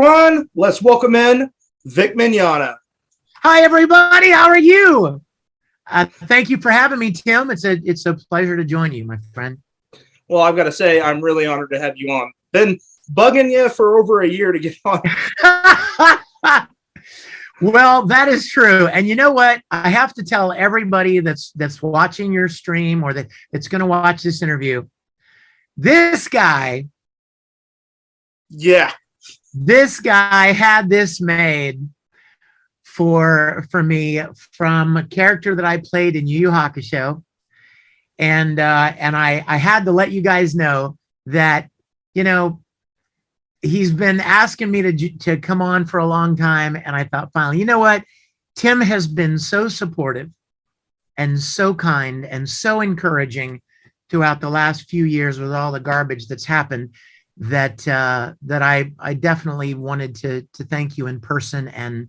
everyone. Let's welcome in Vic Mignogna. Hi, everybody. How are you? Thank you for having me, Tim. It's a pleasure to join you, my friend. Well, I've got to say, I'm really honored to have you on. Been bugging you for over a year to get on. Well, that is true. And you know what? I have to tell everybody that's watching your stream or that's going to watch this interview, this guy had this made for me from a character that I played in Yu Yu Hakusho. And I had to let you guys know that, you know, he's been asking me to come on for a long time. And I thought, finally, you know what? Tim has been so supportive and so kind and so encouraging throughout the last few years with all the garbage that's happened that I definitely wanted to thank you in person and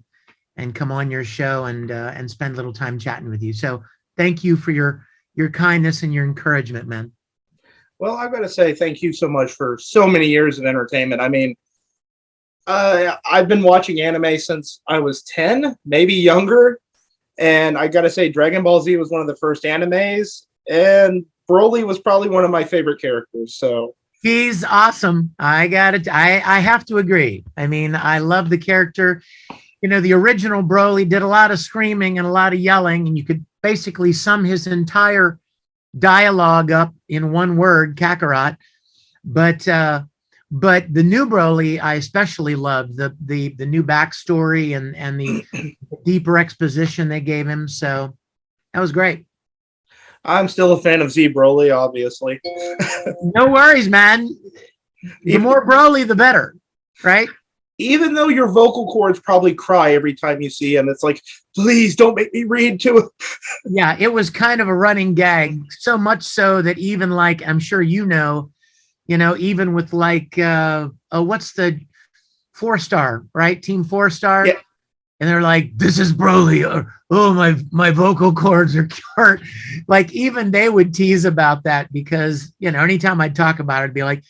come on your show and spend a little time chatting with you. So thank you for your kindness and your encouragement, man. Well, I've got to say thank you so much for so many years of entertainment. I mean, I've been watching anime since I was 10, maybe younger. And I got to say, Dragon Ball Z was one of the first animes. And Broly was probably one of my favorite characters. So he's awesome. I have to agree. I mean, I love the character. You know, the original Broly did a lot of screaming and a lot of yelling, and you could basically sum his entire dialogue up in one word, Kakarot. But the new Broly, I especially loved the new backstory and the deeper exposition they gave him. So that was great. I'm still a fan of Z Broly, obviously. No worries, man. The more Broly, the better, right? Even though your vocal cords probably cry every time you see him, it's like, please don't make me read to him. Yeah, it was kind of a running gag, so much so that even like, I'm sure you know, even with like, what's the 4-star, right? Team 4-star. Yeah. And they're like, this is Broly. Or, oh, my vocal cords are short. Like even they would tease about that because, you know, anytime I'd talk about it, it'd be like,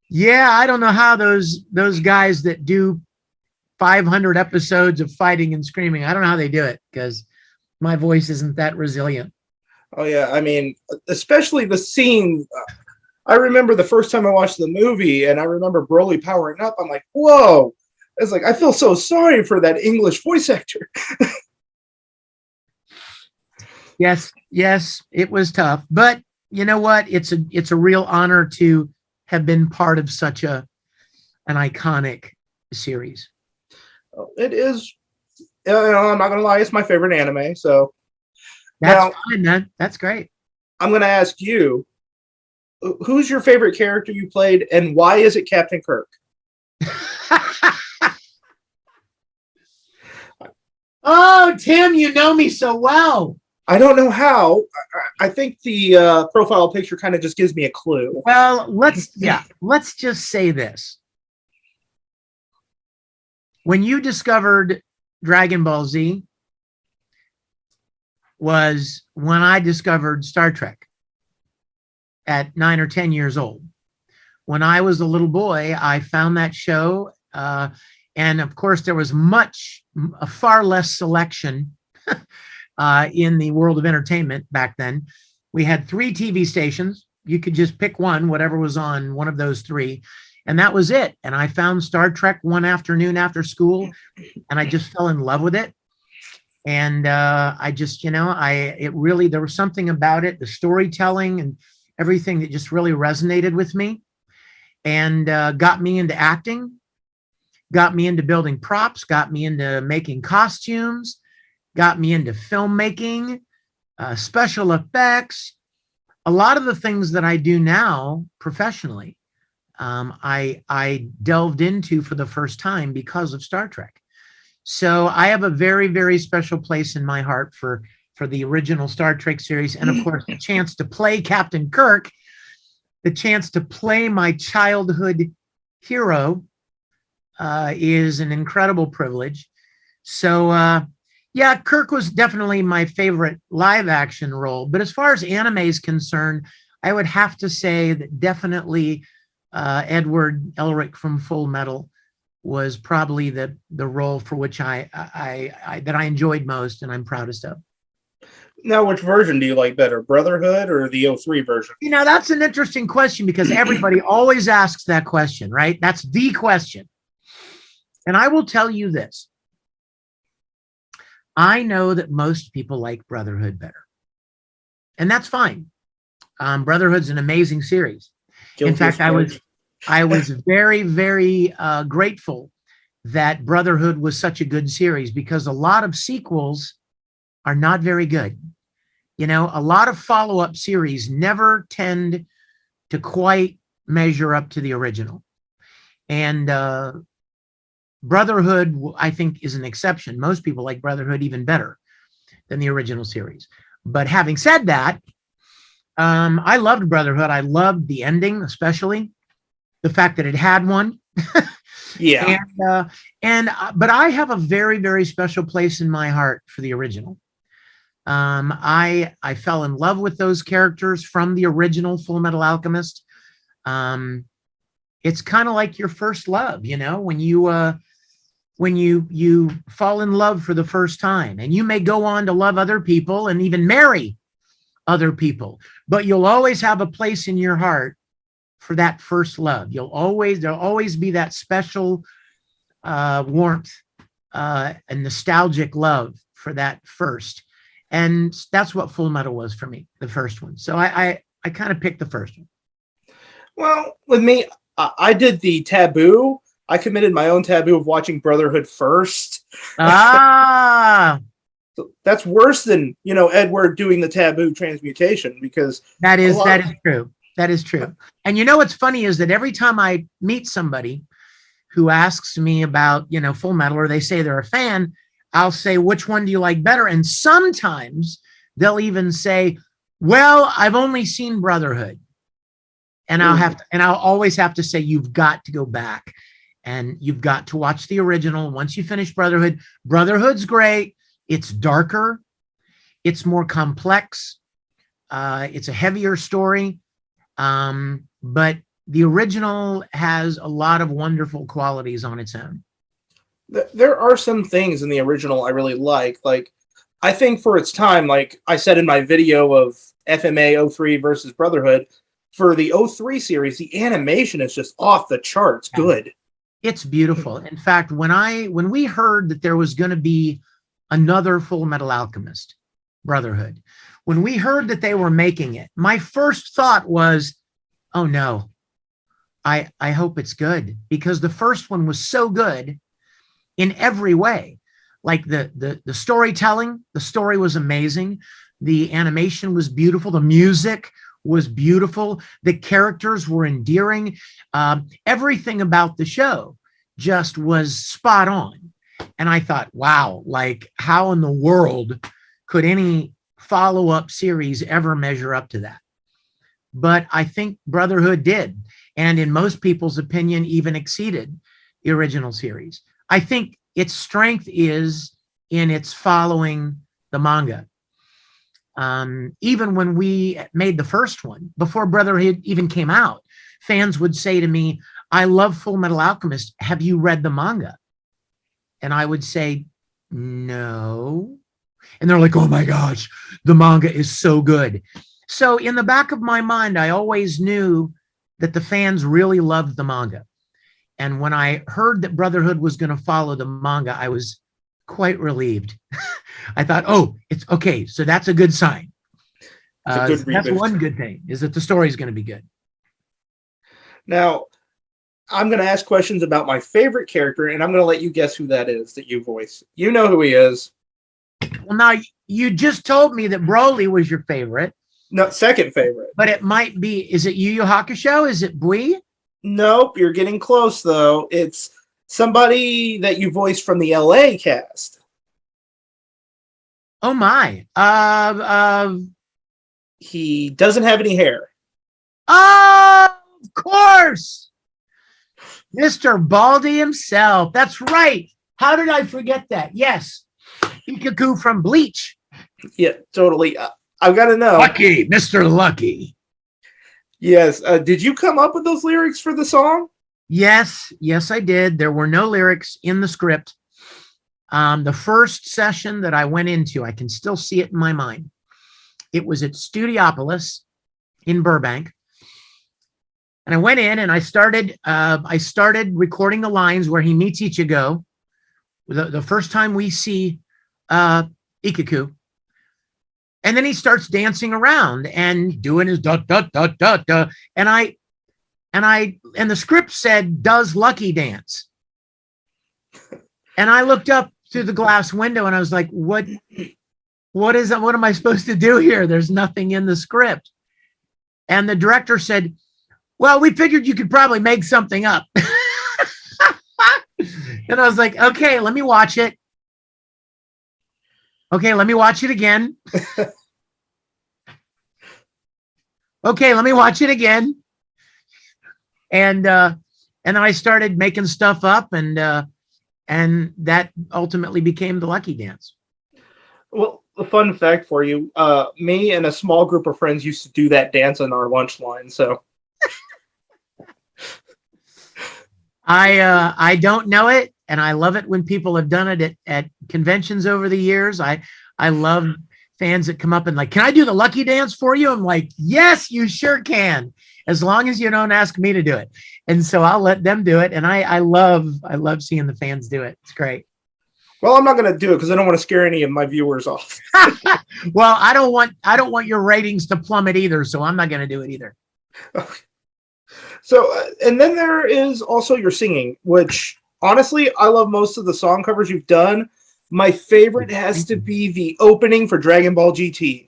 yeah, I don't know how those guys that do 500 episodes of fighting and screaming, I don't know how they do it because my voice isn't that resilient. Oh, yeah. I mean, especially the scene. I remember the first time I watched the movie and I remember Broly powering up. I'm like, whoa. It's like, I feel so sorry for that English voice actor. Yes, it was tough. But you know what? It's a real honor to have been part of such an iconic series. It is. I'm not going to lie. It's my favorite anime. So that's fine, man. That's great. I'm going to ask you, who's your favorite character you played and why is it Captain Kirk? Oh, Tim, you know me so well. I don't know how. I think the profile picture kind of just gives me a clue. Well, let's just say this. When you discovered Dragon Ball Z was when I discovered Star Trek at 9 or 10 years old. When I was a little boy, I found that show. And of course, there was a far less selection in the world of entertainment back then. We had 3 TV stations. You could just pick one, whatever was on one of those 3. And that was it. And I found Star Trek one afternoon after school, and I just fell in love with it. And I just, there was something about it, the storytelling and everything that just really resonated with me and got me into acting, got me into building props, got me into making costumes, got me into filmmaking, special effects, a lot of the things that I do now professionally. I delved into for the first time because of Star Trek. So I have a very, very special place in my heart for the original Star Trek series. And of course, the chance to play Captain Kirk, the chance to play my childhood hero is an incredible privilege. So, yeah, Kirk was definitely my favorite live action role. But as far as anime is concerned, I would have to say that definitely Edward Elric from FullMetal was probably the role for which I that I enjoyed most and I'm proudest of. Now, which version do you like better, Brotherhood or the '03 version? You know, that's an interesting question because everybody always asks that question, right? That's the question. And I will tell you this. I know that most people like Brotherhood better. And that's fine. Brotherhood's an amazing series. In fact, I was very, very grateful that Brotherhood was such a good series because a lot of sequels are not very good. You know, a lot of follow-up series never tend to quite measure up to the original. And Brotherhood, I think, is an exception. Most people like Brotherhood even better than the original series. But having said that, I loved Brotherhood. I loved the ending, especially the fact that it had one. Yeah. But I have a very, very special place in my heart for the original. I fell in love with those characters from the original FullMetal Alchemist. It's kind of like your first love, you know, when you fall in love for the first time, and you may go on to love other people and even marry other people, but you'll always have a place in your heart for that first love. There'll always be that special warmth and nostalgic love for that first. And that's what Full Metal was for me, the first one. So I kind of picked the first one. Well, with me, I did the taboo. I committed my own taboo of watching Brotherhood first. Ah, So that's worse than, you know, Edward doing the taboo transmutation, because that is true. That is true. And you know what's funny is that every time I meet somebody who asks me about, you know, Full Metal, or they say they're a fan, I'll say, which one do you like better? And sometimes they'll even say, well, I've only seen Brotherhood. And I'll always have to say, you've got to go back and you've got to watch the original. Once you finish Brotherhood, Brotherhood's great. It's darker. It's more complex. It's a heavier story. But the original has a lot of wonderful qualities on its own. There are some things in the original I really like. Like, I think for its time, like I said in my video of FMA 03 versus Brotherhood, for the 03 series, the animation is just off the charts good. It's beautiful. In fact, when we heard that there was going to be another Full Metal Alchemist, Brotherhood, when we heard that they were making it, my first thought was, oh no, I hope it's good, because the first one was so good in every way. Like the storytelling, the story was amazing. The animation was beautiful. The music was beautiful. The characters were endearing. Everything about the show just was spot on. And I thought, wow, like how in the world could any follow-up series ever measure up to that? But I think Brotherhood did. And in most people's opinion, even exceeded the original series. I think its strength is in its following the manga. Even when we made the first one, before Brotherhood even came out, fans would say to me, I love Full Metal Alchemist. Have you read the manga? And I would say, no. And they're like, oh my gosh, the manga is so good. So in the back of my mind, I always knew that the fans really loved the manga. And when I heard that Brotherhood was going to follow the manga, I was quite relieved. I thought, oh, it's okay. So that's a good sign. That's one good thing, is that the story is going to be good. Now, I'm going to ask questions about my favorite character, and I'm going to let you guess who that is that you voice. You know who he is. Well, now, you just told me that Broly was your favorite. No, second favorite. But it might be, is it Yu Yu Hakusho? Is it Bui? Nope, you're getting close, though. It's somebody that you voiced from the LA cast. Oh, my. He doesn't have any hair. Oh, of course. Mr. Baldy himself. That's right. How did I forget that? Yes. Ikaku from Bleach. Yeah, totally. I've got to know. Lucky, Mr. Lucky. Yes. Did you come up with those lyrics for the song? Yes, I did. There were no lyrics in the script. The first session that I went into, I can still see it in my mind. It was at Studiopolis in Burbank. And I went in and I started recording the lines where he meets Ichigo. The first time we see Ikaku. And then he starts dancing around and doing his da da da da da. And the script said, does Lucky dance? And I looked up through the glass window and I was like, what is that? What am I supposed to do here? There's nothing in the script. And the director said, well, we figured you could probably make something up. And I was like, okay, let me watch it. Okay, let me watch it again. Okay, let me watch it again. And then I started making stuff up, and that ultimately became the Lucky Dance. Well, a fun fact for you: me and a small group of friends used to do that dance on our lunch line. So I don't know it, and I love it when people have done it at conventions over the years. I love fans that come up and like, can I do the Lucky Dance for you? I'm like, yes, you sure can, as long as you don't ask me to do it. And so I'll let them do it, and I love seeing the fans do it. It's great. Well, I'm not going to do it because I don't want to scare any of my viewers off. Well, I don't want your ratings to plummet either, so I'm not going to do it either. Okay. So, and then there is also your singing, which honestly, I love most of the song covers you've done. My favorite has to be the opening for Dragon Ball GT.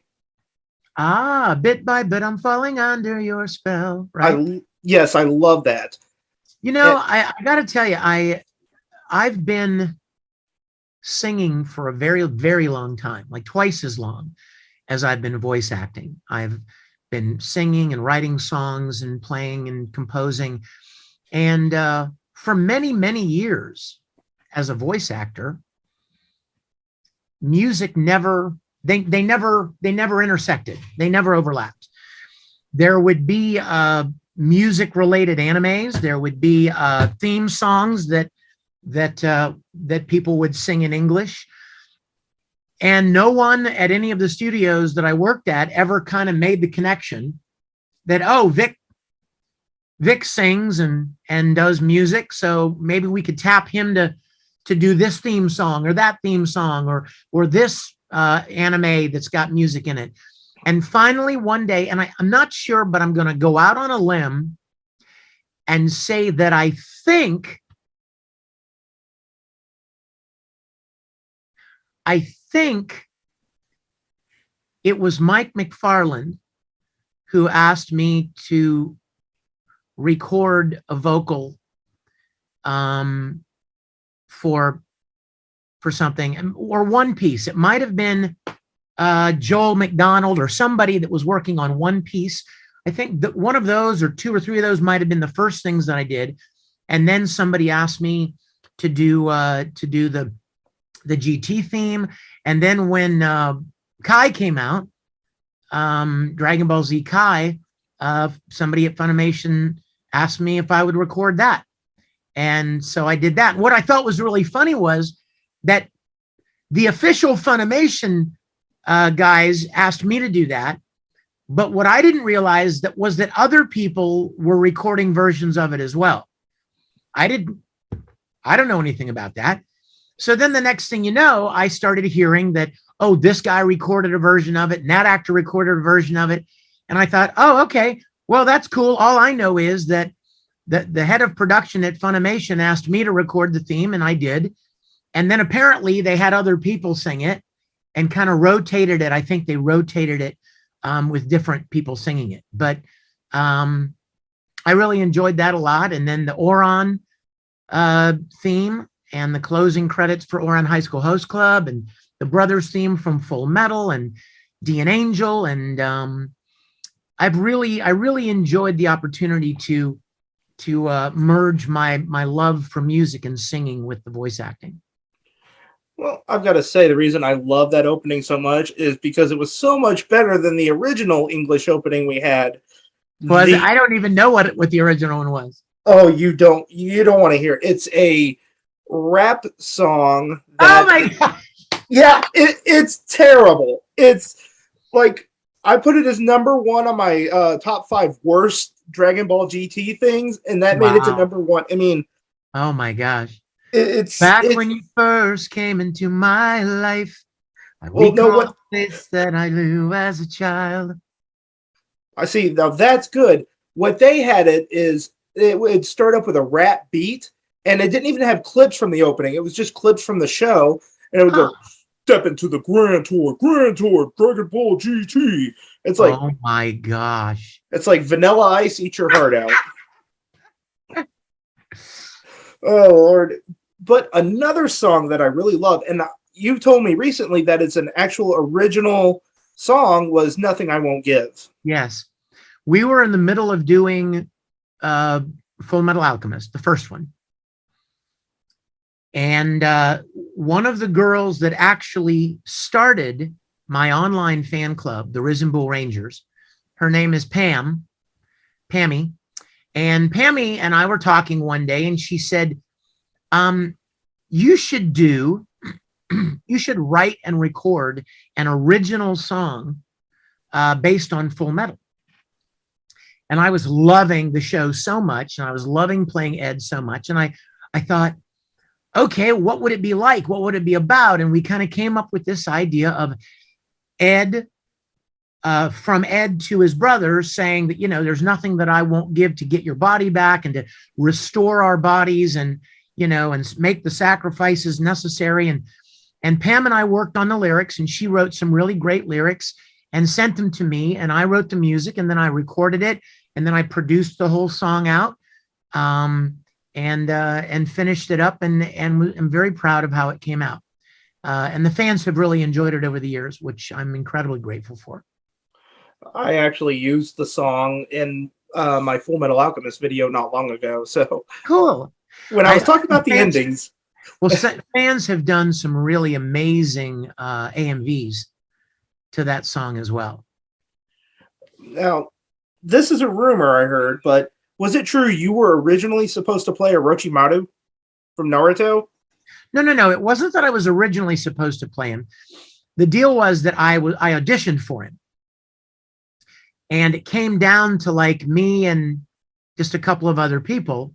Bit by bit, I'm falling under your spell. Right? Yes, I love that. You know, I got to tell you, I've been singing for a very, very long time, like twice as long as I've been voice acting. I've been singing and writing songs and playing and composing. And for many, many years as a voice actor, music never intersected. They never overlapped. There would be music related animes. There would be theme songs that people would sing in English. And no one at any of the studios that I worked at ever kind of made the connection that, oh, Vic sings and does music, so maybe we could tap him to do this theme song or that theme song or this anime that's got music in it. And finally one day, and I'm not sure, but I'm going to go out on a limb and say that I think it was Mike McFarland who asked me to record a vocal for something, or One Piece. It might have been Joel McDonald or somebody that was working on One Piece. I think that one of those or two or three of those might have been the first things that I did. And then somebody asked me to do the GT theme. And then when Kai came out, Dragon Ball Z Kai, somebody at Funimation asked me if I would record that. And so I did that. What I thought was really funny was that the official Funimation guys asked me to do that. But what I didn't realize was that other people were recording versions of it as well. I don't know anything about that. So then the next thing you know, I started hearing that, oh, this guy recorded a version of it, and that actor recorded a version of it. And I thought, oh, okay, well, that's cool. All I know is that the head of production at Funimation asked me to record the theme, and I did. And then apparently they had other people sing it and kind of rotated it. I think they rotated it with different people singing it. But I really enjoyed that a lot. And then the Oran theme and the closing credits for Oran High School Host Club and the Brothers theme from Full Metal and Dean Angel. And I really enjoyed the opportunity to merge my love for music and singing with the voice acting. Well, I've got to say the reason I love that opening so much is because it was so much better than the original English opening we had. I don't even know what the original one was. Oh, you don't want to hear it. It's a rap song Oh that my God. yeah, it's terrible. It's like I put it as number one on my top five worst Dragon Ball GT things, and that made it to Wow. number one. I mean, Oh my gosh. Back it's when you first came into my life, I well, no, recall what the face that I knew as a child. I see now that's good. What they had it would start up with a rap beat, and it didn't even have clips from the opening. It was just clips from the show, and it would Huh. go step into the Grand Tour, Dragon Ball GT. It's like Oh my gosh. it's like Vanilla Ice, eat your heart out. Oh Lord! But another song that I really love, and you told me recently that it's an actual original song, was "Nothing I Won't Give." Yes. We were in the middle of doing uh, Full Metal Alchemist, the first one. And one of the girls that actually started my online fan club, the Risen Bull Rangers, her name is Pammy. And Pammy and I were talking one day, and she said, you should do, you should write and record an original song based on Full Metal. And I was loving the show so much, and I was loving playing Ed so much. And I thought, okay, what would it be like? What would it be about? And we kind of came up with this idea of Ed, from Ed to his brothers, saying that, there's nothing that I won't give to get your body back and to restore our bodies and, and make the sacrifices necessary. And Pam and I worked on the lyrics, and she wrote some really great lyrics and sent them to me. And I wrote the music, and then I recorded it, and then I produced the whole song out. And finished it up, and I'm very proud of how it came out. And the fans have really enjoyed it over the years, which I'm incredibly grateful for. I actually used the song in my Full Metal Alchemist video not long ago. So Cool. when I was talking about the fans, endings, well, fans have done some really amazing AMVs to that song as well. now this is a rumor I heard, but was it true you were originally supposed to play Orochimaru from Naruto? No. It wasn't that I was originally supposed to play him. The deal was that I auditioned for him. And it came down to like me and just a couple of other people.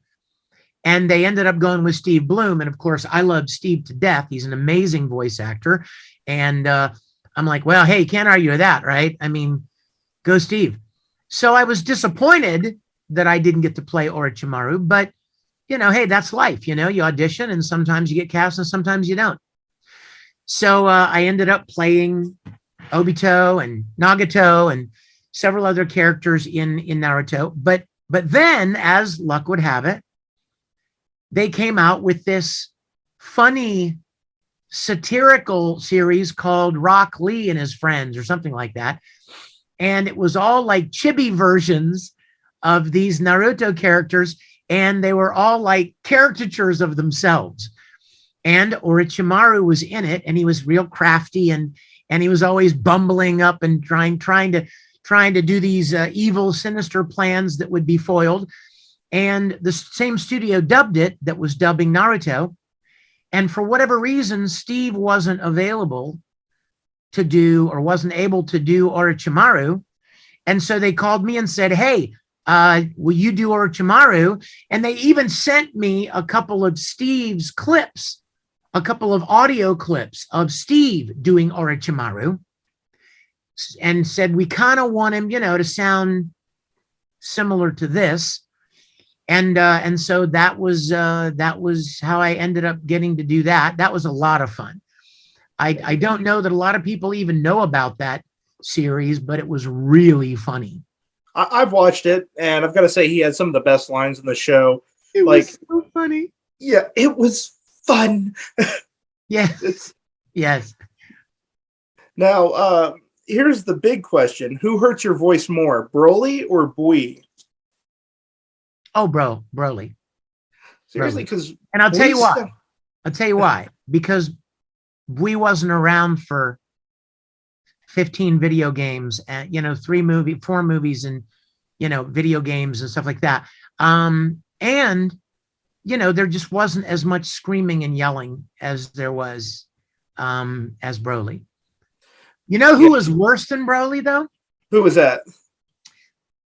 And they ended up going with Steve Bloom. And of course, I love Steve to death. He's an amazing voice actor. And I'm like, well, hey, can't argue with that, right? I mean, go Steve. So I was disappointed that I didn't get to play Orochimaru, but hey, that's life. You audition, and sometimes you get cast and sometimes you don't. So I ended up playing Obito and Nagato and several other characters in Naruto. But then, as luck would have it, they came out with this funny satirical series called Rock Lee and His Friends or something like that. And it was all like chibi versions of these Naruto characters, and they were all like caricatures of themselves. And Orochimaru was in it, and he was real crafty, and he was always bumbling up and trying to do these evil, sinister plans that would be foiled. And the same studio dubbed it that was dubbing Naruto. And for whatever reason, Steve wasn't available to do, or wasn't able to do, Orochimaru. And so they called me and said, hey, will you do Orochimaru? And they even sent me a couple of Steve's clips, a couple of audio clips of Steve doing Orochimaru, and said, we kind of want him, to sound similar to this. And so that was how I ended up getting to do that. That was a lot of fun. I don't know that a lot of people even know about that series, but it was really funny. I've watched it, and I've got to say he had some of the best lines in the show. It was so funny. Yeah, it was fun. Yes. Yes. Now, here's the big question: who hurts your voice more, Broly or Bui? Oh, Broly. Seriously, because and I'll tell you why. I'll tell you why. Because we wasn't around for 15 video games and 4 movies and video games and stuff like that. And, there just wasn't as much screaming and yelling as there was as Broly. You know who was worse than Broly, though? Who was that?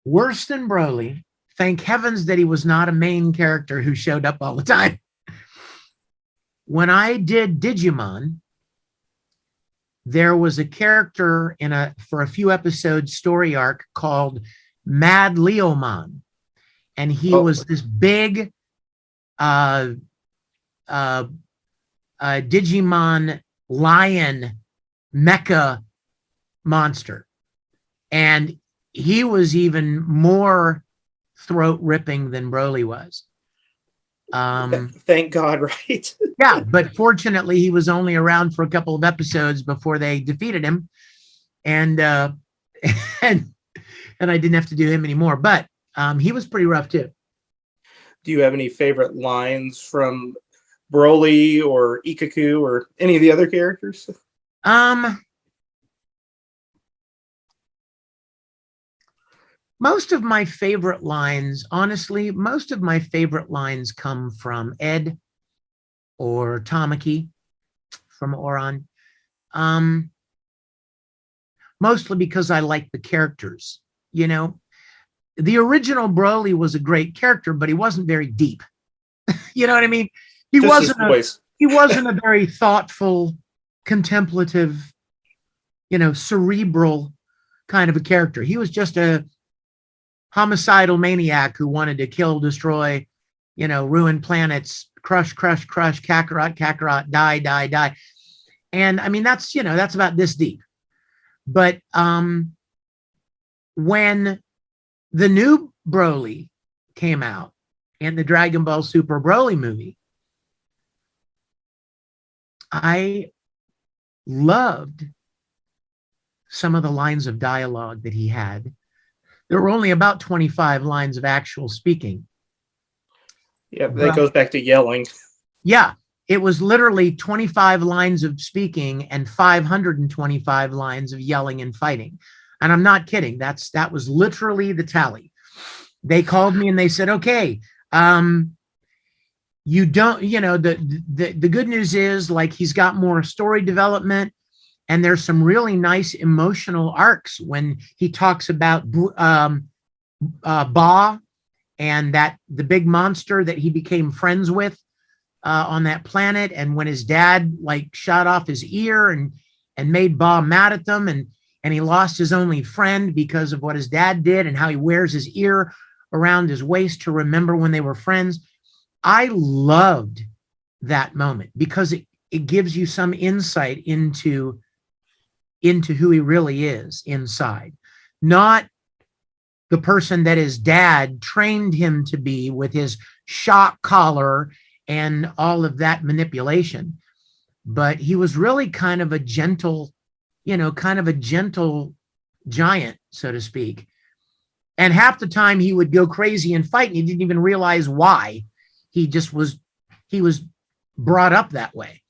Worse than Broly. Thank heavens that he was not a main character who showed up all the time. When I did Digimon, there was a character for a few episodes story arc called Mad Leomon. And he was this big Digimon lion mecha monster. And he was even more throat ripping than Broly was. Thank God, right? Yeah, but fortunately he was only around for a couple of episodes before they defeated him. And and I didn't have to do him anymore. But he was pretty rough too. Do you have any favorite lines from Broly or Ikaku or any of the other characters? Most of my favorite lines, honestly, come from Ed or Tamaki from Oran. Mostly because I like the characters. The original Broly was a great character, but he wasn't very deep. You know what I mean? He wasn't a very thoughtful, contemplative, cerebral kind of a character. He was just a homicidal maniac who wanted to kill, destroy, ruin planets, crush, Kakarot, die. And I mean, that's about this deep. But when the new Broly came out in the Dragon Ball Super Broly movie, I loved some of the lines of dialogue that he had. There were only about 25 lines of actual speaking. Yeah, that goes back to yelling. Yeah, it was literally 25 lines of speaking and 525 lines of yelling and fighting. And I'm not kidding. That was literally the tally. They called me and they said, okay, you don't, the good news is, like, he's got more story development. And there's some really nice emotional arcs when he talks about Ba and the big monster that he became friends with on that planet. And when his dad shot off his ear and made Ba mad at them, and he lost his only friend because of what his dad did, and how he wears his ear around his waist to remember when they were friends. I loved that moment because it gives you some insight into who he really is inside, not the person that his dad trained him to be with his shock collar and all of that manipulation. But he was really kind of a gentle giant, so to speak. And half the time he would go crazy and fight, and he didn't even realize why. He was brought up that way.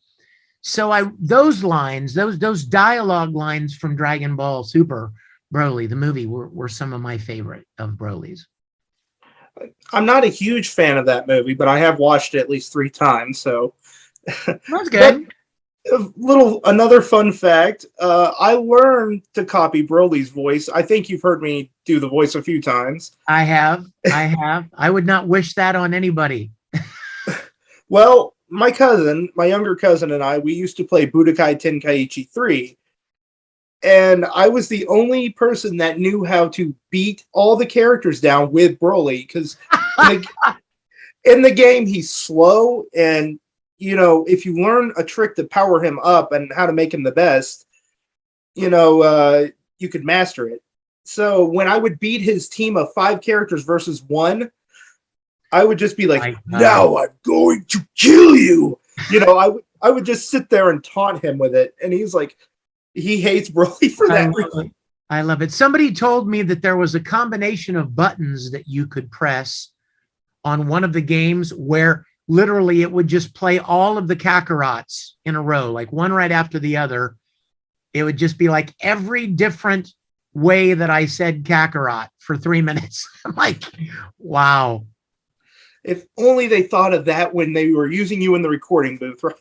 So those lines, those dialogue lines from Dragon Ball Super Broly, the movie, were some of my favorite of Broly's. I'm not a huge fan of that movie, but I have watched it at least 3 times. So that's good. Another fun fact. I learned to copy Broly's voice. I think you've heard me do the voice a few times. I have. I would not wish that on anybody. Well, my younger cousin and I, we used to play Budokai Tenkaichi 3. And I was the only person that knew how to beat all the characters down with Broly. Because in the game, he's slow. And, if you learn a trick to power him up and how to make him the best, you could master it. So when I would beat his team of 5 characters versus 1, I would just be like, now I'm going to kill you. I would just sit there and taunt him with it. And he's like, he hates Broly for that. I love it. Somebody told me that there was a combination of buttons that you could press on one of the games where literally it would just play all of the Kakarots in a row, like one right after the other. It would just be like every different way that I said Kakarot for 3 minutes. I'm like, wow. If only they thought of that when they were using you in the recording booth, right?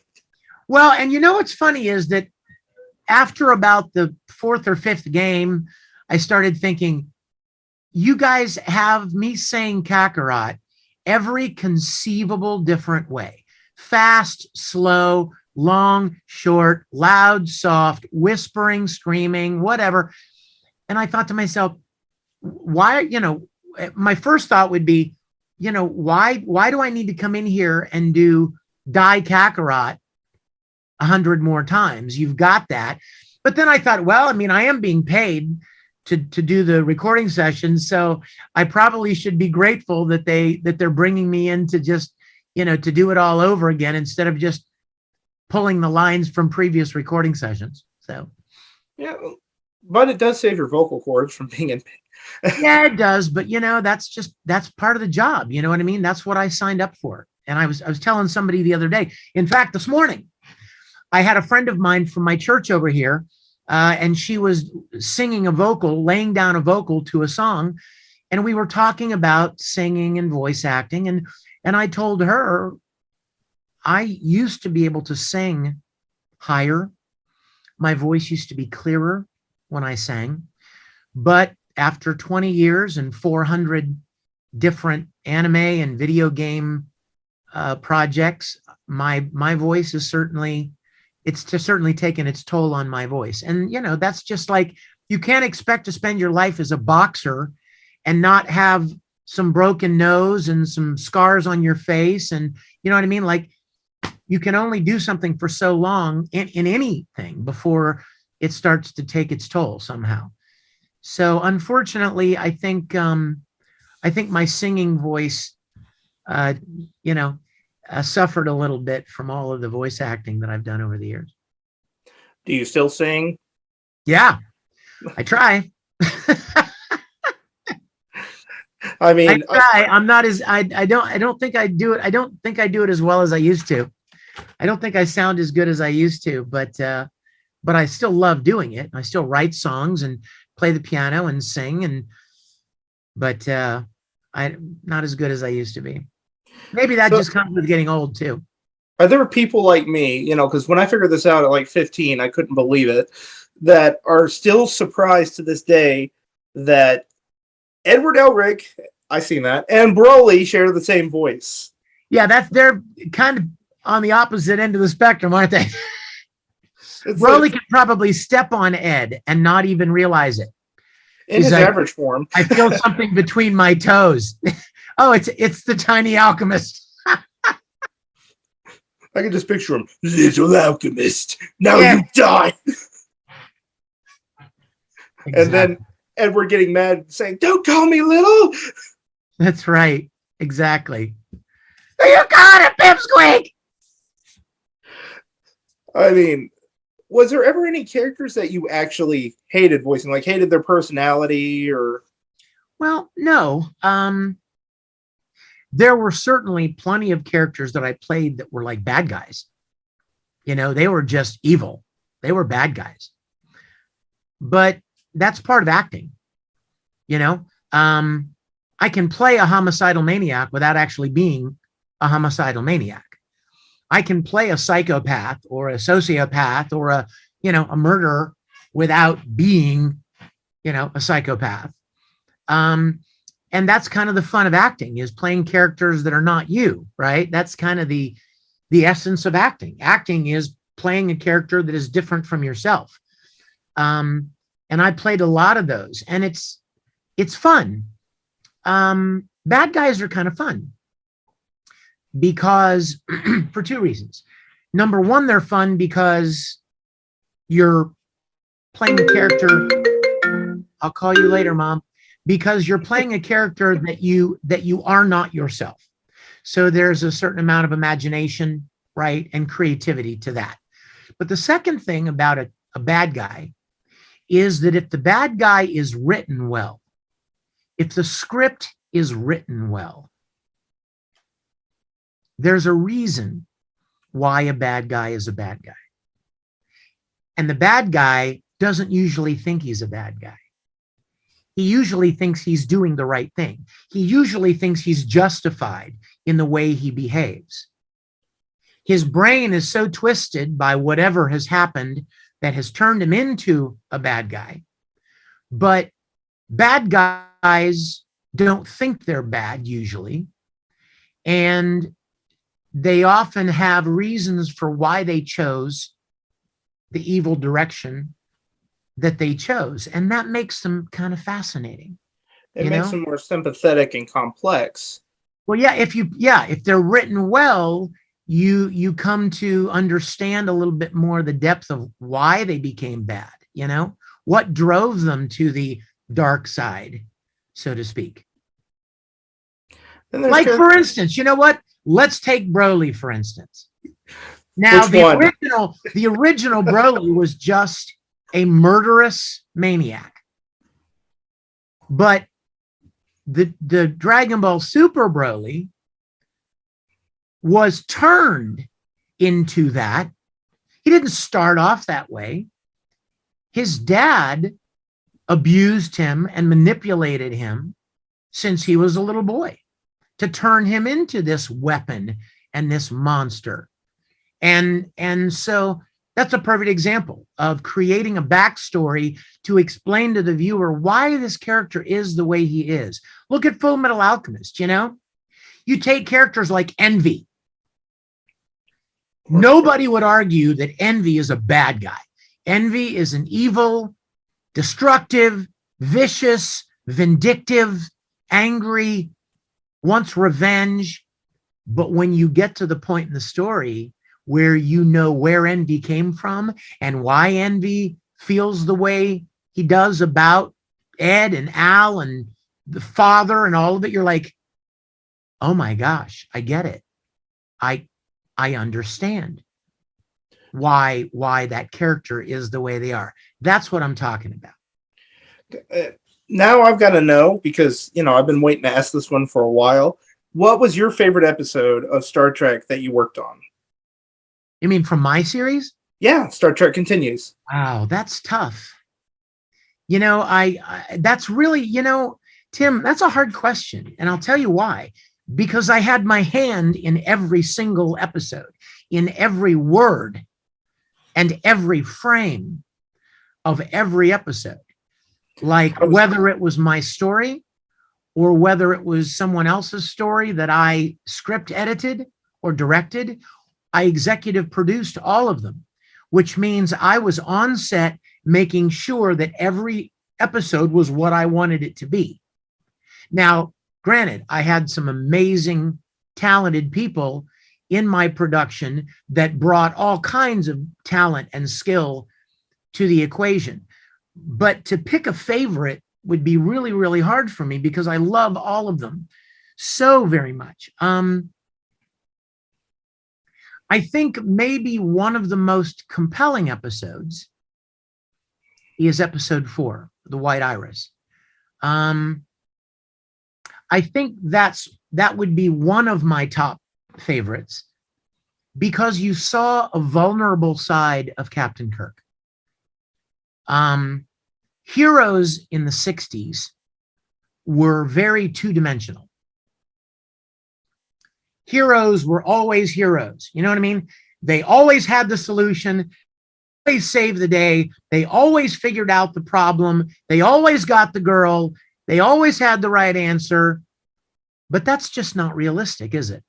Well, and you know what's funny is that after about the fourth or fifth game, I started thinking, you guys have me saying Kakarot every conceivable different way. Fast, slow, long, short, loud, soft, whispering, screaming, whatever. And I thought to myself, why, my first thought would be, why do I need to come in here and do Die Kakarot 100 more times? You've got that. But then I thought, well, I mean, I am being paid to do the recording sessions, so I probably should be grateful that they're bringing me in to just, to do it all over again instead of just pulling the lines from previous recording sessions. So yeah, but it does save your vocal cords from being in pain. Yeah, it does, but that's part of the job. You know what I mean? That's what I signed up for. And I was telling somebody the other day, in fact, this morning, I had a friend of mine from my church over here, and she was singing laying down a vocal to a song, and we were talking about singing and voice acting, and I told her I used to be able to sing higher. My voice used to be clearer when I sang, but after 20 years and 400 different anime and video game projects, my voice is certainly taken its toll on my voice. And, that's just like, you can't expect to spend your life as a boxer and not have some broken nose and some scars on your face. And you know what I mean? Like, you can only do something for so long in anything before it starts to take its toll somehow. So unfortunately, I think my singing voice, suffered a little bit from all of the voice acting that I've done over the years. Do you still sing? Yeah, I try. I mean, I try. I'm not as I don't think I do it. I don't think I do it as well as I used to. I don't think I sound as good as I used to, but I still love doing it. I still write songs and play the piano and sing, but I'm not as good as I used to be. Maybe that just comes with getting old too. Are there people like me, because when I figured this out at like 15, I couldn't believe it, that are still surprised to this day that Edward Elric, I seen that, and Broly share the same voice. Yeah, they're kind of on the opposite end of the spectrum, aren't they? Broly could probably step on Ed and not even realize it. In his average form. I feel something between my toes. Oh, it's the tiny alchemist. I can just picture him. Little alchemist, now you die. Exactly. And then Edward getting mad, saying, "Don't call me little." That's right. Exactly. You got it, Pipsqueak. I mean, was there ever any characters that you actually hated voicing, like hated their personality or? Well, no. There were certainly plenty of characters that I played that were like bad guys. They were just evil. They were bad guys. But that's part of acting. I can play a homicidal maniac without actually being a homicidal maniac. I can play a psychopath or a sociopath or a murderer without being, a psychopath. And that's kind of the fun of acting, is playing characters that are not you, right? That's kind of the essence of acting. Acting is playing a character that is different from yourself. And I played a lot of those, and it's fun. Bad guys are kind of fun because for two reasons. Number one, they're fun because you're playing a character. I'll call you later, Mom. Because you're playing a character that you are not yourself. So there's a certain amount of imagination, right, and creativity to that. But the second thing about a bad guy is that if the bad guy is written well, if the script is written well, there's a reason why a bad guy is a bad guy. And the bad guy doesn't usually think he's a bad guy. He usually thinks he's doing the right thing. He usually thinks he's justified in the way he behaves. His brain is so twisted by whatever has happened that has turned him into a bad guy. But bad guys don't think they're bad usually. And they often have reasons for why they chose the evil direction that they chose. And that makes them kind of fascinating. It makes them more sympathetic and complex. Well, yeah, if they're written well, you come to understand a little bit more the depth of why they became bad, what drove them to the dark side, so to speak. Like, for instance, you know what? Let's take Broly, for instance. Now, the original Broly was just a murderous maniac. But the Dragon Ball Super Broly was turned into that. He didn't start off that way. His dad abused him and manipulated him since he was a little boy to turn him into this weapon and this monster. And so that's a perfect example of creating a backstory to explain to the viewer why this character is the way he is. Look at FullMetal Alchemist, You take characters like Envy. Nobody would argue that Envy is a bad guy. Envy is an evil, destructive, vicious, vindictive, angry, wants revenge. But when you get to the point in the story where you know where Envy came from and why Envy feels the way he does about Ed and Al and the father and all of it, you're like, oh my gosh, I get it. I understand why that character is the way they are. That's what I'm talking about. Now I've got to know, because, I've been waiting to ask this one for a while. What was your favorite episode of Star Trek that you worked on? You mean from my series? Yeah, Star Trek Continues. Wow, that's tough. That's really, Tim, that's a hard question. And I'll tell you why. Because I had my hand in every single episode, in every word and every frame of every episode. Like whether it was my story or whether it was someone else's story that I script edited or directed, I executive produced all of them, which means I was on set making sure that every episode was what I wanted it to be. Now, granted, I had some amazing, talented people in my production that brought all kinds of talent and skill to the equation. But to pick a favorite would be really, really hard for me because I love all of them so very much. I think maybe one of the most compelling episodes is episode 4, The White Iris. I think that would be one of my top favorites because you saw a vulnerable side of Captain Kirk. Heroes in the 60s were very two-dimensional. Heroes were always heroes. You know what I mean? They always had the solution. They saved the day. They always figured out the problem. They always got the girl. They always had the right answer. But that's just not realistic, is it?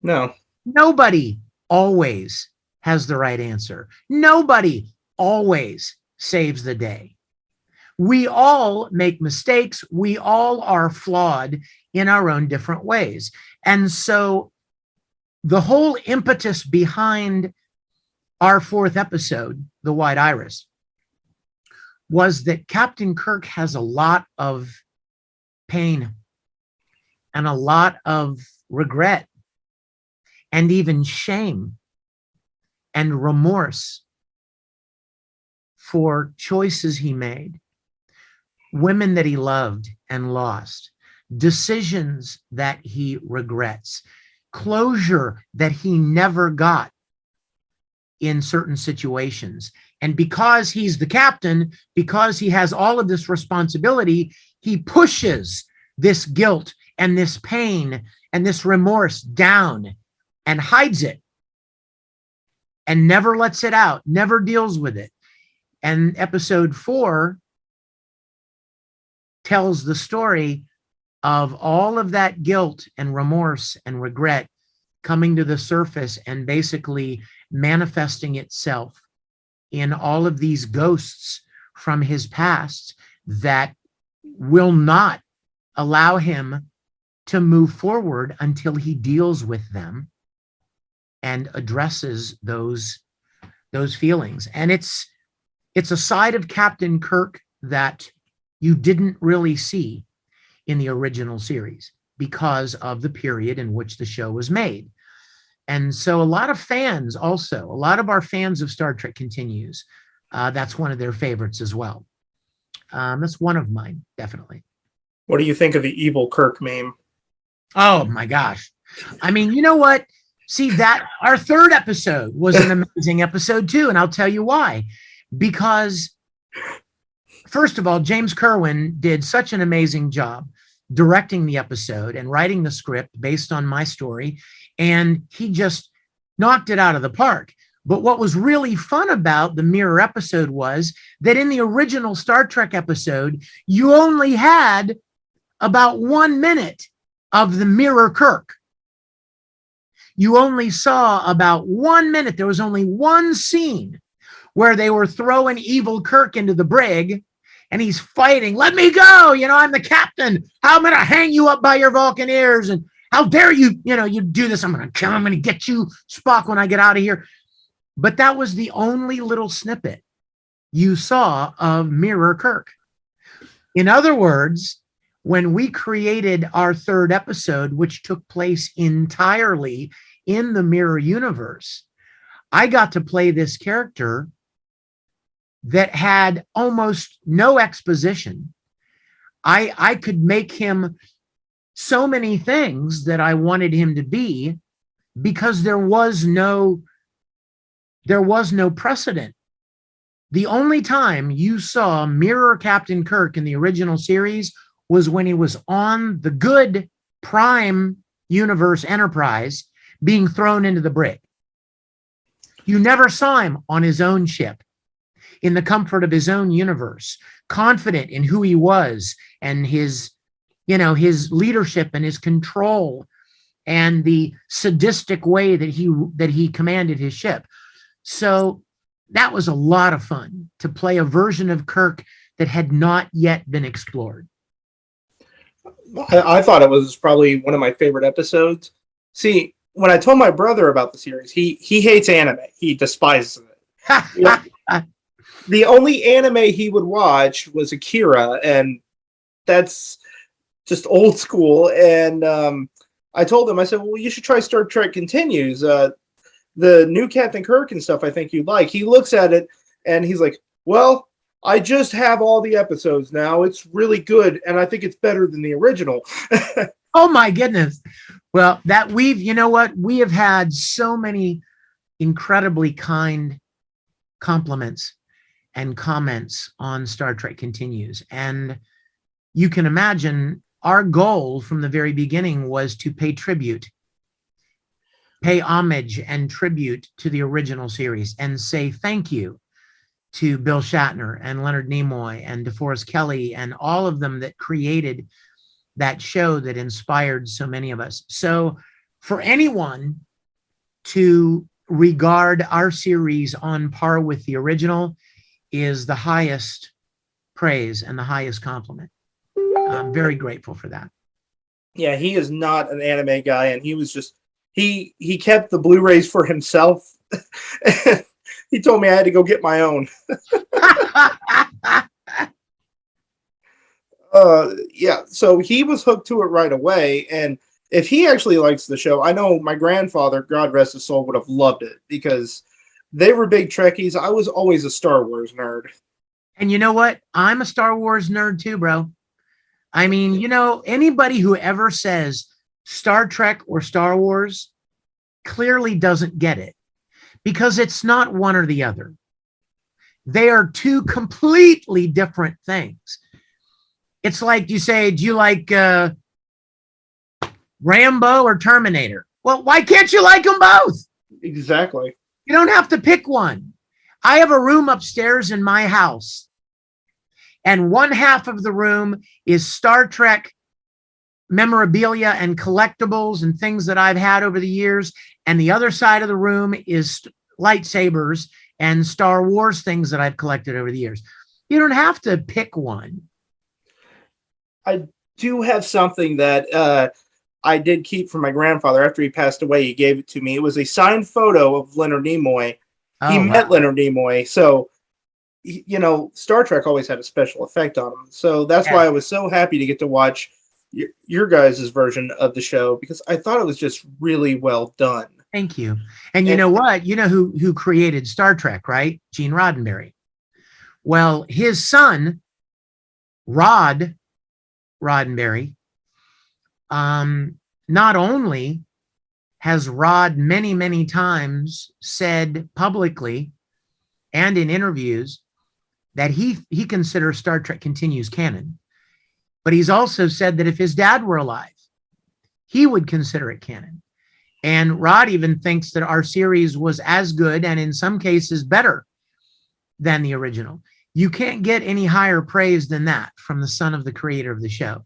No. Nobody always has the right answer. Nobody always saves the day. We all make mistakes. We all are flawed in our own different ways. And so the whole impetus behind our 4th episode, The White Iris, was that Captain Kirk has a lot of pain and a lot of regret and even shame and remorse for choices he made, women that he loved and lost, decisions that he regrets, closure that he never got in certain situations. And because he's the captain, because he has all of this responsibility, he pushes this guilt and this pain and this remorse down and hides it and never lets it out, never deals with it. And episode 4 tells the story of all of that guilt and remorse and regret coming to the surface and basically manifesting itself in all of these ghosts from his past that will not allow him to move forward until he deals with them and addresses those feelings. And it's a side of Captain Kirk that you didn't really see in the original series because of the period in which the show was made. And so a lot of our fans of Star Trek Continues, that's one of their favorites as well. That's one of mine, definitely. What do you think of the evil Kirk meme? Oh my gosh. I mean, you know what? See, that our 3rd episode was an amazing episode too. And I'll tell you why. Because first of all, James Kerwin did such an amazing job directing the episode and writing the script based on my story. And he just knocked it out of the park. But what was really fun about the mirror episode was that in the original Star Trek episode, you only had about 1 minute of the mirror Kirk. You only saw about 1 minute. There was only one scene where they were throwing evil Kirk into the brig and he's fighting. Let me go. I'm the captain. I'm going to hang you up by your Vulcan ears. And how dare you, you do this. I'm going to kill him. I'm going to get you, Spock, when I get out of here. But that was the only little snippet you saw of Mirror Kirk. In other words, when we created our 3rd episode, which took place entirely in the Mirror universe, I got to play this character that had almost no exposition. I could make him so many things that I wanted him to be because there was no precedent. The only time you saw Mirror Captain Kirk in the original series was when he was on the good Prime Universe Enterprise being thrown into the brig. You never saw him on his own ship, in the comfort of his own universe, confident in who he was and his leadership and his control and the sadistic way that he commanded his ship. So that was a lot of fun to play a version of Kirk that had not yet been explored. I thought it was probably one of my favorite episodes. See, when I told my brother about the series, he hates anime. He despises it. The only anime he would watch was Akira, and that's just old school. And I told him, I said, well, you should try Star Trek Continues. The new Captain Kirk and stuff I think you'd like. He looks at it, and he's like, well, I just have all the episodes now. It's really good, and I think it's better than the original. Oh, my goodness. Well, we have had so many incredibly kind compliments and comments on Star Trek Continues. And you can imagine our goal from the very beginning was to pay homage and tribute to the original series and say thank you to Bill Shatner and Leonard Nimoy and DeForest Kelley and all of them that created that show that inspired so many of us. So for anyone to regard our series on par with the original is the highest praise and the highest compliment. I'm very grateful for that. Yeah, he is not an anime guy, and he was just he kept the Blu-rays for himself. He told me I had to go get my own. Yeah, so he was hooked to it right away, and if he actually likes the show, I know my grandfather, God rest his soul, would have loved it because they were big Trekkies. I was always a Star Wars nerd. And you know what? I'm a Star Wars nerd too, bro. I mean, anybody who ever says Star Trek or Star Wars clearly doesn't get it because it's not one or the other. They are two completely different things. It's like you say, do you like Rambo or Terminator. Well, why can't you like them both? Exactly. You don't have to pick one. I have a room upstairs in my house, and one half of the room is Star Trek memorabilia and collectibles and things that I've had over the years. And the other side of the room is lightsabers and Star Wars things that I've collected over the years. You don't have to pick one. I do have something that I did keep from my grandfather after he passed away. He gave it to me. It was a signed photo of Leonard Nimoy. He met Leonard Nimoy. So, you know, Star Trek always had a special effect on him. So that's why I was so happy to get to watch your guys' version of the show, because I thought it was just really well done. Thank you. And you know what? You know who created Star Trek, right? Gene Roddenberry. Well, his son, Rod Roddenberry, not only has Rod many, many times said publicly and in interviews that he considers Star Trek Continues canon, but he's also said that if his dad were alive, he would consider it canon. And Rod even thinks that our series was as good and in some cases better than the original. You can't get any higher praise than that from the son of the creator of the show.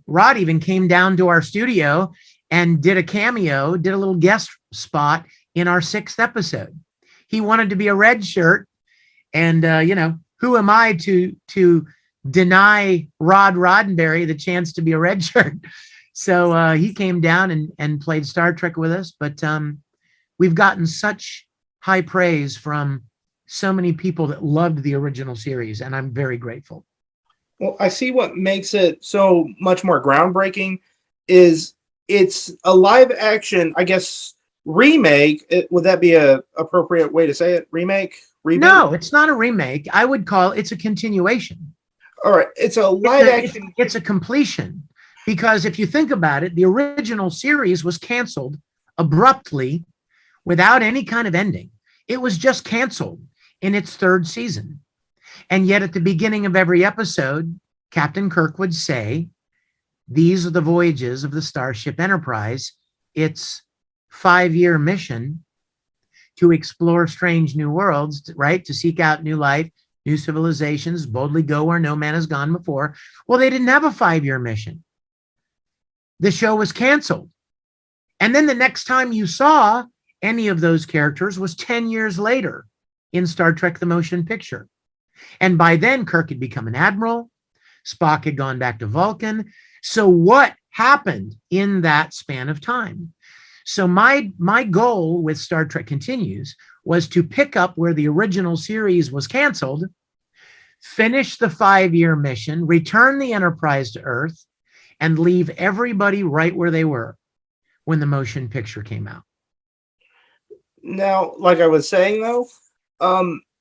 Rod even came down to our studio and did a cameo, did a little guest spot in our 6th episode. He wanted to be a red shirt, and you know, who am I to deny Rod Roddenberry the chance to be a red shirt? So he came down and played Star Trek with us. But we've gotten such high praise from so many people that loved the original series, and I'm very grateful. Well, I see what makes it so much more groundbreaking is it's a live action, I guess, remake. Would that be a appropriate way to say it? Remake? Reboot? No, it's not a remake. I would call it's a continuation. All right. It's a live action. It's a completion. Because if you think about it, the original series was canceled abruptly without any kind of ending. It was just canceled in its 3rd season. And yet at the beginning of every episode, Captain Kirk would say, these are the voyages of the Starship Enterprise. Its 5-year mission to explore strange new worlds, right? To seek out new life, new civilizations, boldly go where no man has gone before. Well, they didn't have a 5-year mission. The show was canceled. And then the next time you saw any of those characters was 10 years later in Star Trek The Motion Picture. And by then, Kirk had become an admiral. Spock had gone back to Vulcan. So what happened in that span of time? So my goal with Star Trek Continues was to pick up where the original series was canceled, finish the 5-year mission, return the Enterprise to Earth, and leave everybody right where they were when the motion picture came out. Now, like I was saying, though,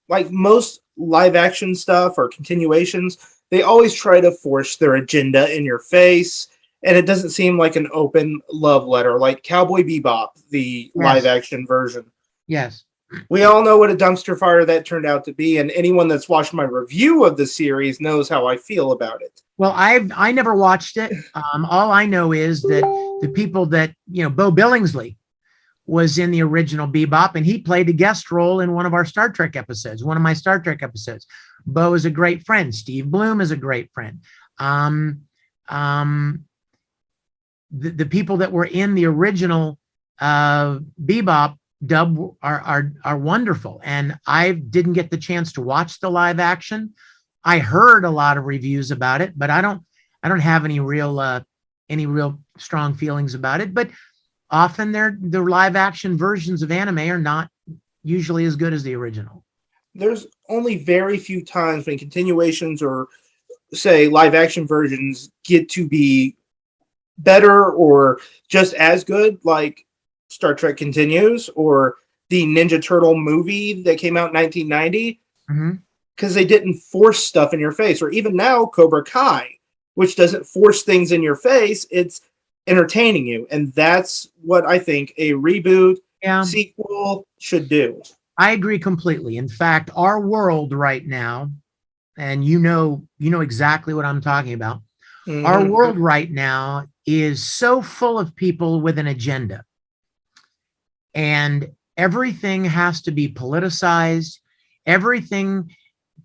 like most live action stuff or continuations, they always try to force their agenda in your face, and it doesn't seem like an open love letter, like Cowboy Bebop, the live action version. Yes. We all know what a dumpster fire that turned out to be, and anyone that's watched my review of the series knows how I feel about it. Well, I never watched it. All I know is that the people that, you know, Bo Billingsley was in the original Bebop, and he played a guest role in one of our Star Trek episodes, one of my Star Trek episodes. Bo is a great friend. Steve Bloom is a great friend. The people that were in the original Bebop dub are wonderful. And I didn't get the chance to watch the live action. I heard a lot of reviews about it, but I don't have any real strong feelings about it. But often the live action versions of anime are not usually as good as the original. There's only very few times when continuations or, say, live action versions get to be better or just as good, like Star Trek Continues or the Ninja Turtle movie that came out in 1990. Because they didn't force stuff in your face. Or even now, Cobra Kai, which doesn't force things in your face. It's entertaining you. And that's what I think a reboot sequel should do. I agree completely. In fact, our world right now, and you know exactly what I'm talking about. Our world right now is so full of people with an agenda, and everything has to be politicized. Everything,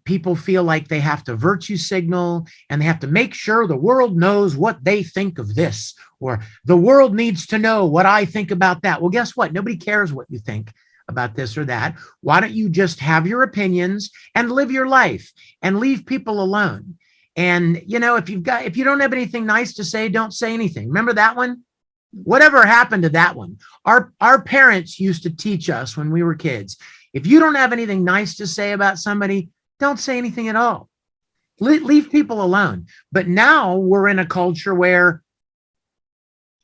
people feel like they have to virtue signal, and they have to make sure the world knows what they think of this, or the world needs to know what I think about that. Well, guess what? Nobody cares what you think about this or that. Why don't you just have your opinions and live your life and leave people alone? And if you don't have anything nice to say, don't say anything. Remember that one? Whatever happened to that one? Our parents used to teach us when we were kids, if you don't have anything nice to say about somebody, don't say anything at all. Leave people alone. But now we're in a culture where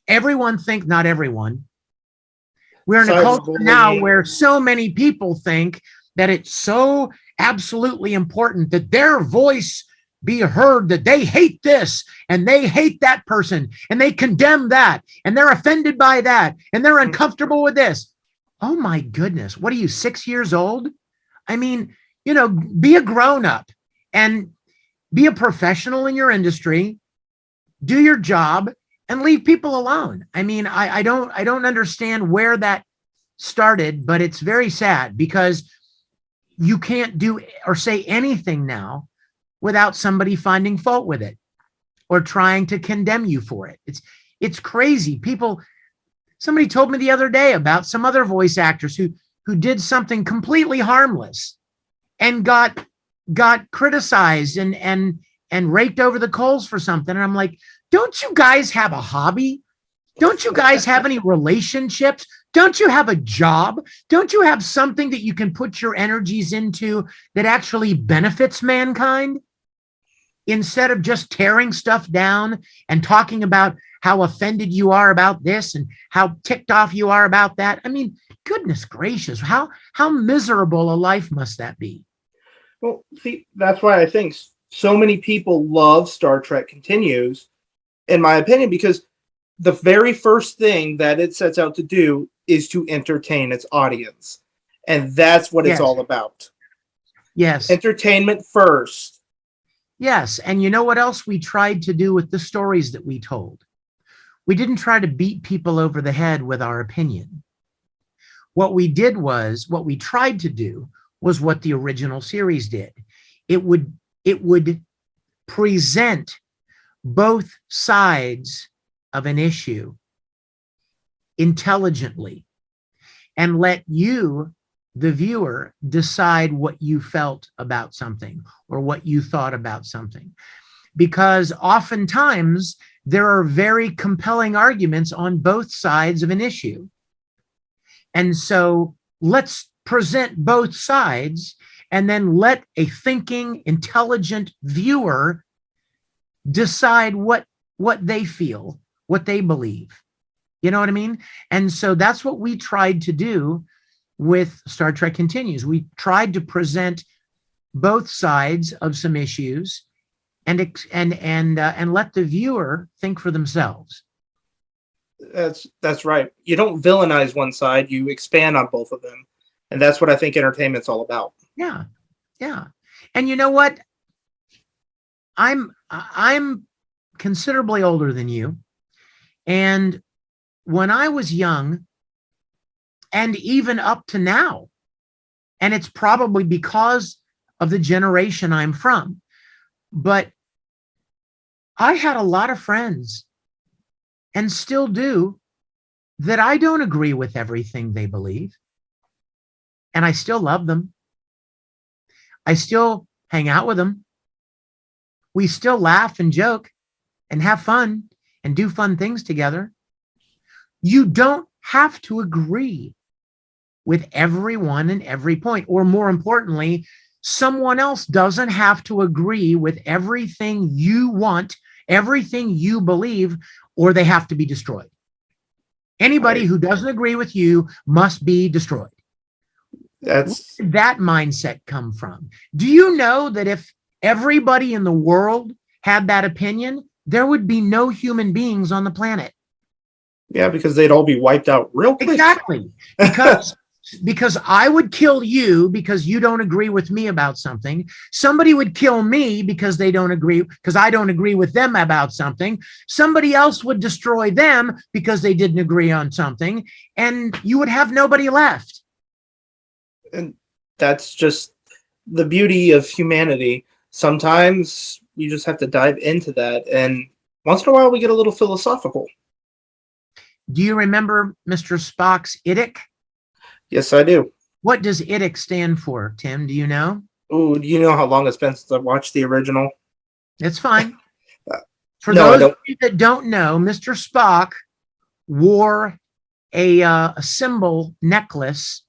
not everyone. We're in a culture now where so many people think that it's so absolutely important that their voice be heard, that they hate this and they hate that person and they condemn that and they're offended by that and they're uncomfortable with this. Oh my goodness. What are you, 6 years old? I mean, be a grown up and be a professional in your industry, do your job, and leave people alone. I mean, I don't understand where that started, but it's very sad because you can't do or say anything now without somebody finding fault with it or trying to condemn you for it. It's crazy. Somebody told me the other day about some other voice actors who did something completely harmless and got criticized and raked over the coals for something. And I'm like, don't you guys have a hobby? Don't you guys have any relationships? Don't you have a job? Don't you have something that you can put your energies into that actually benefits mankind? Instead of just tearing stuff down and talking about how offended you are about this and how ticked off you are about that. I mean, goodness gracious, how miserable a life must that be? Well, see, that's why I think so many people love Star Trek Continues, in my opinion, because the very first thing that it sets out to do is to entertain its audience. And that's what it's all about. Yes. Entertainment first. Yes. And you know what else we tried to do with the stories that we told? We didn't try to beat people over the head with our opinion. What we tried to do was what the original series did. It would present both sides of an issue intelligently and let you, the viewer, decide what you felt about something or what you thought about something. Because oftentimes there are very compelling arguments on both sides of an issue. And so let's present both sides and then let a thinking, intelligent viewer decide what they feel, what they believe. You know what I mean? And so that's what we tried to do with Star Trek Continues. We tried to present both sides of some issues and let the viewer think for themselves. That's right. You don't villainize one side, you expand on both of them. And that's what I think entertainment's all about. Yeah. Yeah. And you know what? I'm considerably older than you. And when I was young, and even up to now, and it's probably because of the generation I'm from, but I had a lot of friends, and still do, that I don't agree with everything they believe. And I still love them. I still hang out with them. We still laugh and joke and have fun and do fun things together. You don't have to agree with everyone and every point, or more importantly, someone else doesn't have to agree with everything you want, everything you believe, or they have to be destroyed. Anybody who doesn't agree with you must be destroyed. Where did that mindset come from? Do you know that if everybody in the world had that opinion, there would be no human beings on the planet? Yeah, because they'd all be wiped out real quick. Exactly. Because because I would kill you because you don't agree with me about something. Somebody would kill me because they don't agree, because I don't agree with them about something. Somebody else would destroy them because they didn't agree on something, and you would have nobody left. And that's just the beauty of humanity. Sometimes you just have to dive into that, and once in a while we get a little philosophical. Do you remember Mr. Spock's IDIC? Yes, I do. What does IDIC stand for, Tim? Do you know? Oh, do you know how long it's been since I watched the original? It's fine. For No, I those don't. of you that don't know, Mr. Spock wore a symbol necklace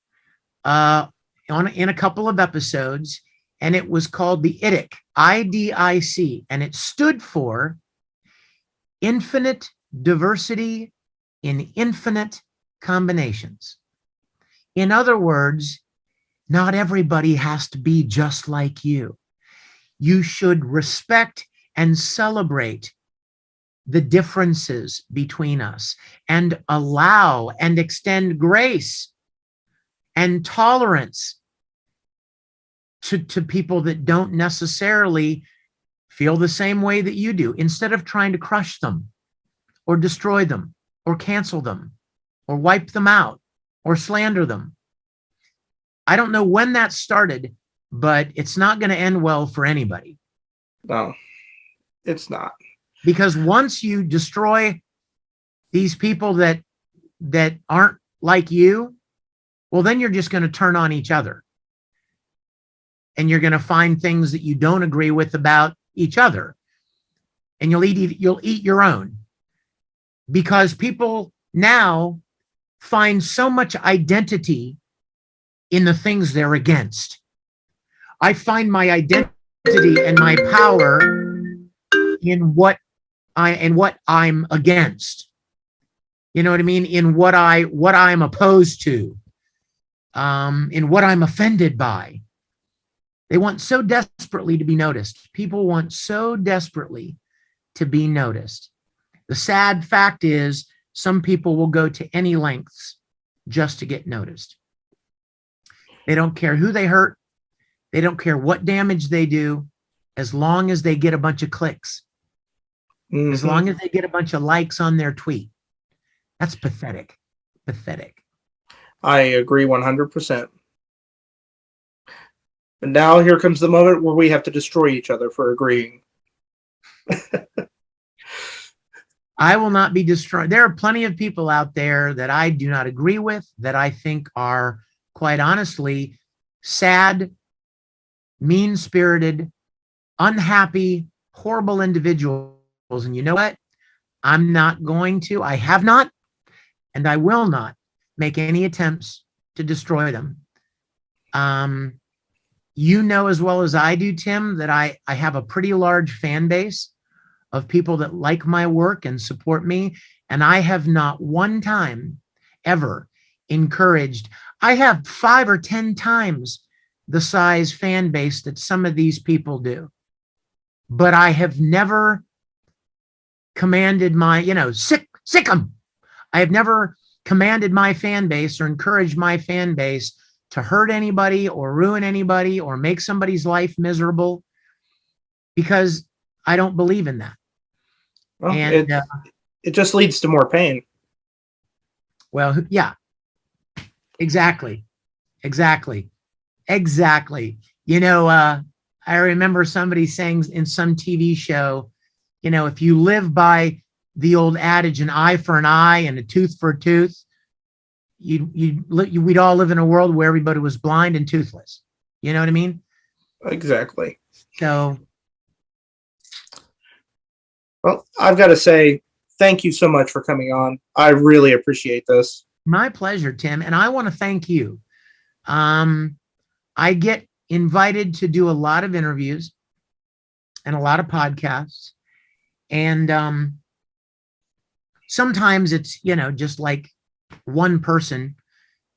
in a couple of episodes, and it was called the IDIC, IDIC, and it stood for Infinite Diversity in Infinite Combinations. In other words, not everybody has to be just like you. You should respect and celebrate the differences between us and allow and extend grace and tolerance to people that don't necessarily feel the same way that you do, instead of trying to crush them or destroy them or cancel them or wipe them out or slander them. I don't know when that started, but it's not going to end well for anybody. No, it's not. Because once you destroy these people that aren't like you, well, then you're just going to turn on each other. And you're going to find things that you don't agree with about each other. And you'll eat your own. Because people now find so much identity in the things they're against. I find my identity and my power in what I'm against. You know what I mean? In what I'm opposed to, in what I'm offended by. They want so desperately to be noticed. People want so desperately to be noticed. The sad fact is, some people will go to any lengths just to get noticed. They don't care who they hurt. They don't care what damage they do, as long as they get a bunch of clicks. Mm-hmm. As long as they get a bunch of likes on their tweet. That's pathetic. Pathetic. I agree 100%. And now here comes the moment where we have to destroy each other for agreeing. I will not be destroyed. There are plenty of people out there that I do not agree with, that I think are, quite honestly, sad, mean-spirited, unhappy, horrible individuals. And you know what? I'm not going to, I have not, and I will not make any attempts to destroy them. You know as well as I do, Tim, that I have a pretty large fan base of people that like my work and support me. And I have not one time ever encouraged. I have 5 or 10 times the size fan base that some of these people do. But I have never commanded my, sick them. I have never commanded my fan base or encouraged my fan base to hurt anybody or ruin anybody or make somebody's life miserable, because I don't believe in that. Well, and it just leads to more pain. Well, yeah, exactly. I remember somebody saying in some TV show, if you live by the old adage, an eye for an eye and a tooth for a tooth, we'd all live in a world where everybody was blind and toothless. You know what I mean? Exactly. So, well, I've got to say, thank you so much for coming on. I really appreciate this. My pleasure, Tim. And I want to thank you. I get invited to do a lot of interviews and a lot of podcasts. And sometimes it's, just like one person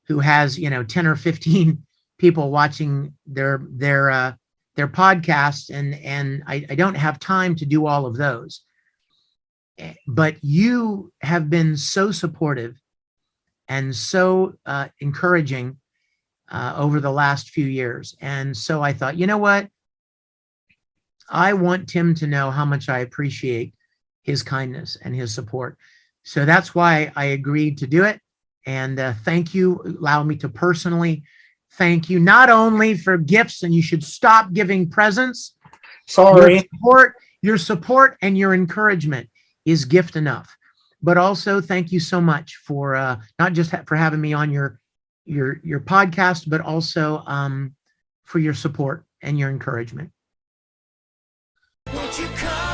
who has, 10 or 15 people watching their podcasts, and I don't have time to do all of those. But you have been so supportive and so encouraging over the last few years. And so I thought, you know what? I want Tim to know how much I appreciate his kindness and his support. So that's why I agreed to do it. And thank you. Allow me to personally thank you, not only for gifts, and you should stop giving presents. Sorry. Your support and your encouragement is gift enough. But also thank you so much for not just for having me on your podcast, but also for your support and your encouragement. Won't you come?